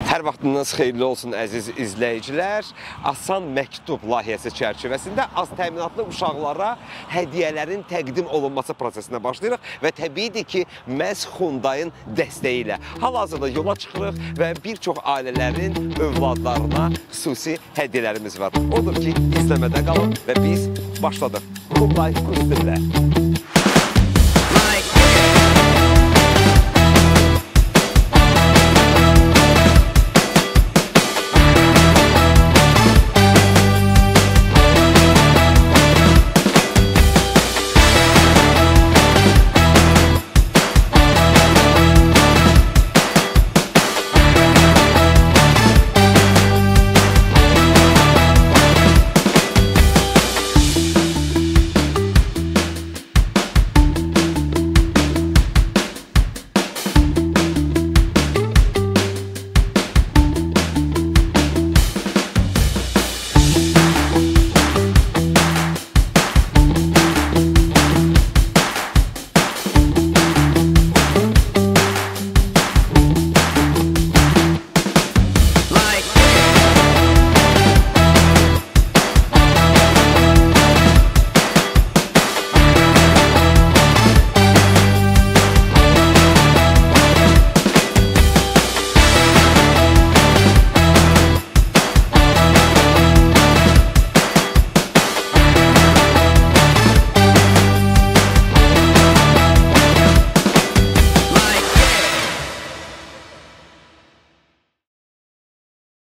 Hər vaxtınız xeyirli olsun əziz izləyicilər. Asan məktub layihəsi çərçivəsində az təminatlı uşaqlara hədiyyələrin təqdim olunması prosesinə başlayırıq və təbiidir ki, məhz Hyundai'nin dəstəyi ilə hal-hazırda yola çıxırıq və bir çox ailələrin övladlarına xüsusi hədiyyələrimiz var. Odur ki, izləmədə qalın və biz başladıq. Hyundai Kurs ilə.